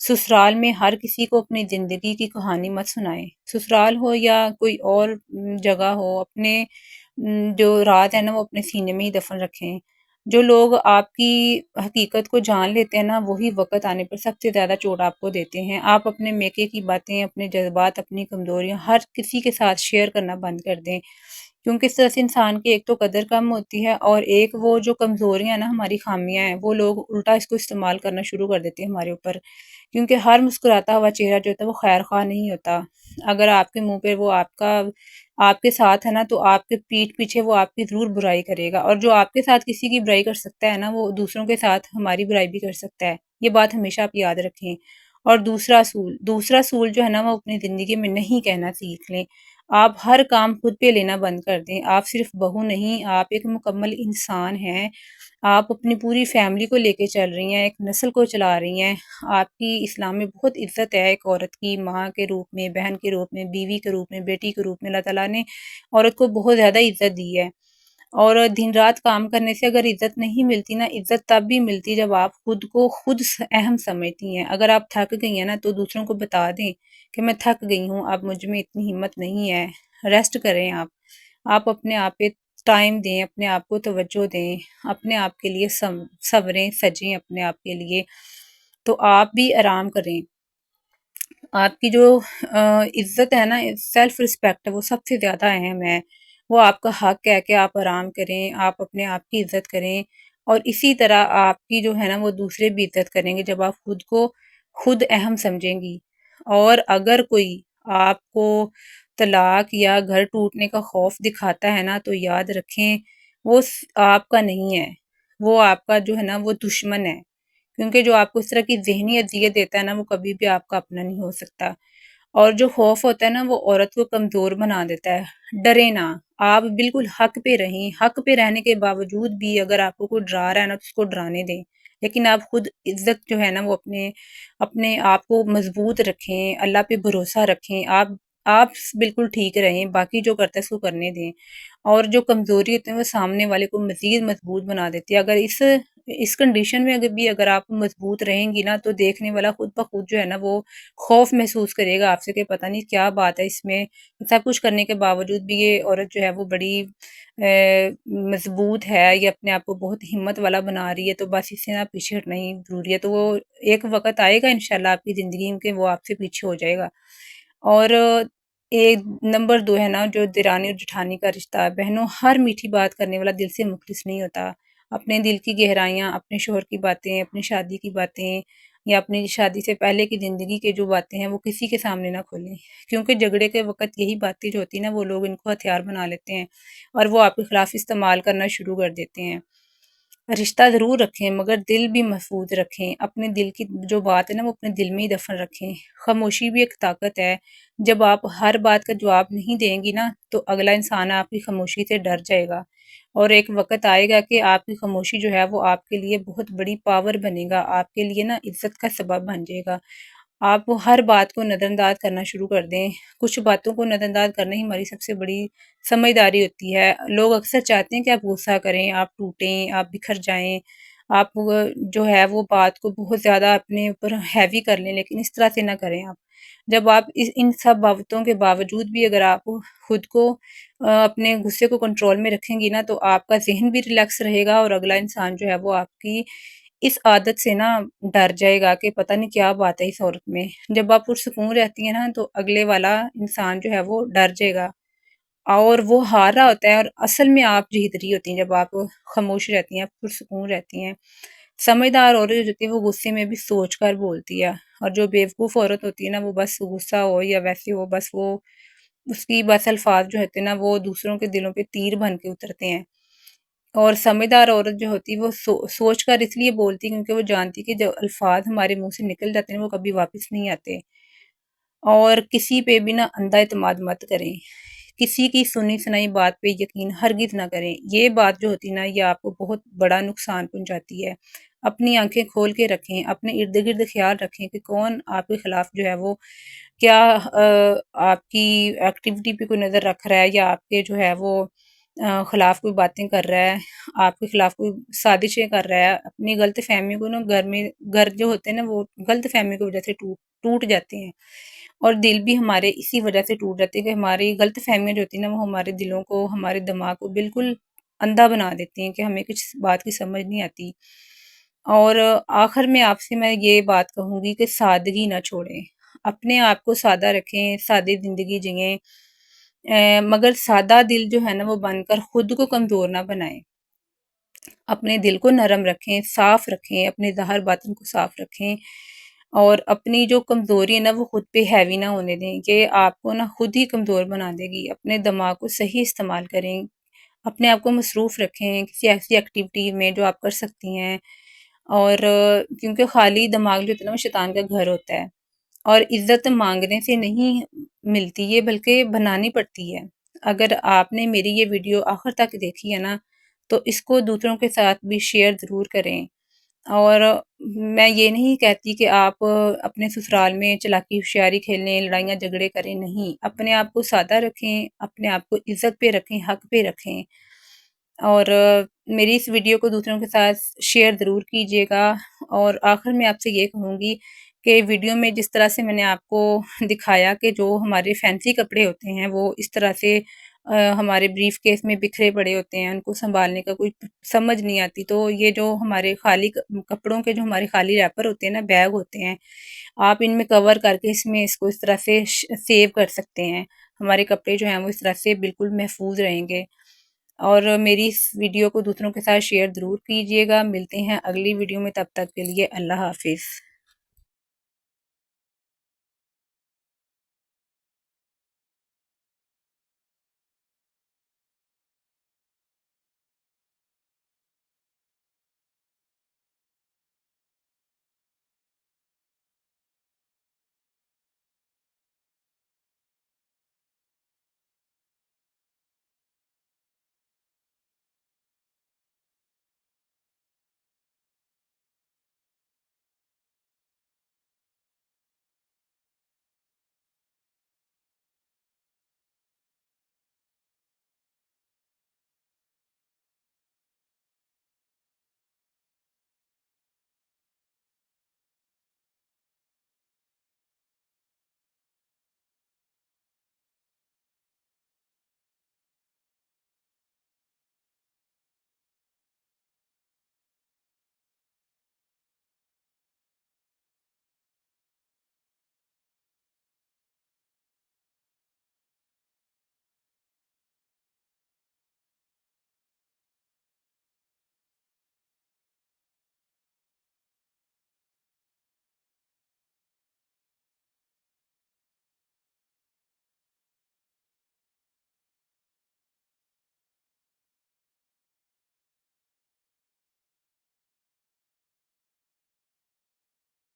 سسرال میں ہر کسی کو اپنی زندگی کی کہانی مت سنائیں، سسرال ہو یا کوئی اور جگہ ہو، اپنے جو رات ہے نا وہ اپنے سینے میں ہی دفن رکھیں۔ جو لوگ آپ کی حقیقت کو جان لیتے ہیں نا، وہی وقت آنے پر سب سے زیادہ چوٹ آپ کو دیتے ہیں۔ آپ اپنے میکے کی باتیں، اپنے جذبات، اپنی کمزوریاں ہر کسی کے ساتھ شیئر کرنا بند کر دیں، کیونکہ اس طرح سے انسان کی ایک تو قدر کم ہوتی ہے، اور ایک وہ جو کمزوریاں ہیں نا، ہماری خامیاں ہیں، وہ لوگ الٹا اس کو استعمال کرنا شروع کر دیتے ہیں ہمارے اوپر، کیونکہ ہر مسکراتا ہوا چہرہ جو ہوتا ہے وہ خیر خواہ نہیں ہوتا۔ اگر آپ کے منہ پہ وہ آپ کے ساتھ ہے نا، تو آپ کے پیٹھ پیچھے وہ آپ کی ضرور برائی کرے گا، اور جو آپ کے ساتھ کسی کی برائی کر سکتا ہے نا، وہ دوسروں کے ساتھ ہماری برائی بھی کر سکتا ہے۔ یہ بات ہمیشہ آپ یاد رکھیں۔ اور دوسرا اصول جو ہے نا، وہ اپنی زندگی میں نہیں کہنا سیکھ لیں۔ آپ ہر کام خود پہ لینا بند کر دیں۔ آپ صرف بہو نہیں، آپ ایک مکمل انسان ہیں۔ آپ اپنی پوری فیملی کو لے کے چل رہی ہیں، ایک نسل کو چلا رہی ہیں۔ آپ کی اسلام میں بہت عزت ہے ایک عورت کی، ماں کے روپ میں، بہن کے روپ میں، بیوی کے روپ میں، بیٹی کے روپ میں۔ اللہ تعالیٰ نے عورت کو بہت زیادہ عزت دی ہے، اور دن رات کام کرنے سے اگر عزت نہیں ملتی نا، عزت تب بھی ملتی جب آپ خود کو خود اہم سمجھتی ہیں۔ اگر آپ تھک گئی ہیں نا، تو دوسروں کو بتا دیں کہ میں تھک گئی ہوں، اب مجھ میں اتنی ہمت نہیں ہے، ریسٹ کریں آپ اپنے آپ پہ ٹائم دیں، اپنے آپ کو توجہ دیں، اپنے آپ کے لیے سنوریں سجیں اپنے آپ کے لیے، تو آپ بھی آرام کریں۔ آپ کی جو عزت ہے نا، سیلف رسپیکٹ ہے، وہ سب سے زیادہ اہم ہے۔ وہ آپ کا حق ہے کہ آپ آرام کریں، آپ اپنے آپ کی عزت کریں، اور اسی طرح آپ کی جو ہے نا وہ دوسرے بھی عزت کریں گے جب آپ خود کو خود اہم سمجھیں گی۔ اور اگر کوئی آپ کو طلاق یا گھر ٹوٹنے کا خوف دکھاتا ہے نا، تو یاد رکھیں وہ آپ کا نہیں ہے، وہ آپ کا جو ہے نا وہ دشمن ہے، کیونکہ جو آپ کو اس طرح کی ذہنی اذیت دیتا ہے نا، وہ کبھی بھی آپ کا اپنا نہیں ہو سکتا۔ اور جو خوف ہوتا ہے نا، وہ عورت کو کمزور بنا دیتا ہے۔ ڈرے نہ، آپ بالکل حق پہ رہیں، حق پہ رہنے کے باوجود بھی اگر آپ کو کوئی ڈرا رہا ہے نا، تو اس کو ڈرانے دیں، لیکن آپ خود عزت جو ہے نا وہ اپنے آپ کو مضبوط رکھیں، اللہ پہ بھروسہ رکھیں، آپ بالکل ٹھیک رہیں، باقی جو کرتا ہے اس کو کرنے دیں۔ اور جو کمزوری ہوتی ہے وہ سامنے والے کو مزید مضبوط بنا دیتی ہے۔ اگر اس کنڈیشن میں اگر آپ مضبوط رہیں گی نا، تو دیکھنے والا خود بخود جو ہے نا وہ خوف محسوس کرے گا آپ سے، کہ پتہ نہیں کیا بات ہے اس میں، سب کچھ کرنے کے باوجود بھی یہ عورت جو ہے وہ بڑی مضبوط ہے، یہ اپنے آپ کو بہت ہمت والا بنا رہی ہے، تو بس اس سے نا پیچھے ہٹنا ہی ضروری ہے۔ تو وہ ایک وقت آئے گا انشاءاللہ آپ کی زندگی میں کہ وہ آپ سے پیچھے ہو جائے گا۔ اور ایک نمبر 2 ہے نا، جو دیرانی اور جٹھانی کا رشتہ، بہنوں ہر میٹھی بات کرنے والا دل سے مخلص نہیں ہوتا۔ اپنے دل کی گہرائیاں، اپنے شوہر کی باتیں، اپنی شادی کی باتیں، یا اپنی شادی سے پہلے کی زندگی کے جو باتیں ہیں وہ کسی کے سامنے نہ کھولیں، کیونکہ جھگڑے کے وقت یہی باتیں جو ہوتی ہیں نا، وہ لوگ ان کو ہتھیار بنا لیتے ہیں، اور وہ آپ کے خلاف استعمال کرنا شروع کر دیتے ہیں۔ رشتہ ضرور رکھیں، مگر دل بھی محفوظ رکھیں۔ اپنے دل کی جو بات ہے نا وہ اپنے دل میں ہی دفن رکھیں۔ خاموشی بھی ایک طاقت ہے۔ جب آپ ہر بات کا جواب نہیں دیں گی نا، تو اگلا انسان آپ کی خاموشی سے ڈر جائے گا، اور ایک وقت آئے گا کہ آپ کی خاموشی جو ہے وہ آپ کے لیے بہت بڑی پاور بنے گا، آپ کے لیے نا عزت کا سبب بن جائے گا۔ آپ ہر بات کو نظر انداز کرنا شروع کر دیں۔ کچھ باتوں کو نظر انداز کرنا ہی ہماری سب سے بڑی سمجھداری ہوتی ہے۔ لوگ اکثر چاہتے ہیں کہ آپ غصہ کریں، آپ ٹوٹیں، آپ بکھر جائیں، آپ جو ہے وہ بات کو بہت زیادہ اپنے اوپر ہیوی کر لیں، لیکن اس طرح سے نہ کریں آپ۔ جب آپ ان سب باتوں کے باوجود بھی اگر آپ خود کو اپنے غصے کو کنٹرول میں رکھیں گی نا، تو آپ کا ذہن بھی ریلیکس رہے گا، اور اگلا انسان جو ہے وہ آپ کی اس عادت سے نا ڈر جائے گا کہ پتہ نہیں کیا بات ہے اس عورت میں۔ جب آپ پرسکون رہتی ہیں نا، تو اگلے والا انسان جو ہے وہ ڈر جائے گا، اور وہ ہار رہا ہوتا ہے، اور اصل میں آپ جیت رہی ہوتی ہیں جب آپ خاموش رہتی ہیں، پرسکون رہتی ہیں۔ سمجھدار عورت جو ہوتی ہے وہ غصے میں بھی سوچ کر بولتی ہے، اور جو بیوقوف عورت ہوتی ہے نا، وہ بس غصہ ہو یا ویسے ہو، بس وہ اس کی بس الفاظ جو ہوتے ہیں نا وہ دوسروں کے دلوں پہ تیر بن کے اترتے ہیں۔ اور سمجھدار عورت جو ہوتی ہے وہ سوچ کر اس لیے بولتی ہے، کیونکہ وہ جانتی ہے کہ جو الفاظ ہمارے منہ سے نکل جاتے ہیں وہ کبھی واپس نہیں آتے۔ اور کسی پہ بھی نا اندھا اعتماد مت کریں، کسی کی سنی سنائی بات پہ یقین ہرگز نہ کریں۔ یہ بات جو ہوتی ہے نا، یہ آپ کو بہت بڑا نقصان پہنچاتی ہے۔ اپنی آنکھیں کھول کے رکھیں، اپنے ارد گرد خیال رکھیں کہ کون آپ کے خلاف جو ہے وہ کیا آپ کی ایکٹیویٹی پہ کوئی نظر رکھ رہا ہے، یا آپ کے جو ہے وہ خلاف کوئی باتیں کر رہا ہے، آپ کے خلاف کوئی سازشیں کر رہا ہے، اپنی غلط فہمی کو نا گھر جو ہوتے ہیں نا وہ غلط فہمی کی وجہ سے ٹوٹ جاتے ہیں، اور دل بھی ہمارے اسی وجہ سے ٹوٹ جاتے ہیں کہ ہماری غلط فہمیاں جو ہوتی ہیں نا وہ ہمارے دلوں کو، ہمارے دماغ کو بالکل اندھا بنا دیتی ہیں کہ ہمیں کچھ بات کی سمجھ نہیں آتی۔ اور آخر میں آپ سے میں یہ بات کہوں گی کہ سادگی نہ چھوڑیں، اپنے آپ کو سادہ رکھیں، سادی زندگی جئیں، مگر سادہ دل جو ہے نا وہ بن کر خود کو کمزور نہ بنائیں، اپنے دل کو نرم رکھیں، صاف رکھیں، اپنے ظاہر باطن کو صاف رکھیں، اور اپنی جو کمزوری ہے نا وہ خود پہ ہیوی نہ ہونے دیں کہ آپ کو نا خود ہی کمزور بنا دے گی۔ اپنے دماغ کو صحیح استعمال کریں، اپنے آپ کو مصروف رکھیں کسی ایسی ایکٹیویٹی میں جو آپ کر سکتی ہیں، اور کیونکہ خالی دماغ جو ہوتا ہے نا وہ شیطان کا گھر ہوتا ہے، اور عزت مانگنے سے نہیں ملتی ہے بلکہ بنانی پڑتی ہے۔ اگر آپ نے میری یہ ویڈیو آخر تک دیکھی ہے نا تو اس کو دوسروں کے ساتھ بھی شیئر ضرور کریں، اور میں یہ نہیں کہتی کہ آپ اپنے سسرال میں چلاکی ہوشیاری کھیلیں، لڑائیاں جھگڑے کریں، نہیں، اپنے آپ کو سادہ رکھیں، اپنے آپ کو عزت پہ رکھیں، حق پہ رکھیں، اور میری اس ویڈیو کو دوسروں کے ساتھ شیئر ضرور کیجیے گا۔ اور آخر میں آپ سے یہ کہوں گی کہ ویڈیو میں جس طرح سے میں نے آپ کو دکھایا کہ جو ہمارے فینسی کپڑے ہوتے ہیں وہ اس طرح سے ہمارے بریف کیس میں بکھرے پڑے ہوتے ہیں، ان کو سنبھالنے کا کوئی سمجھ نہیں آتی، تو یہ جو ہمارے خالی کپڑوں کے جو ہمارے خالی ریپر ہوتے ہیں نا، بیگ ہوتے ہیں، آپ ان میں کور کر کے اس کو اس طرح سے سیو کر سکتے ہیں، ہمارے کپڑے جو ہیں وہ اس طرح سے بالکل محفوظ رہیں گے۔ اور میری اس ویڈیو کو دوسروں کے ساتھ شیئر ضرور کیجیے گا۔ ملتے ہیں اگلی ویڈیو میں، تب تک کے لیے اللہ حافظ۔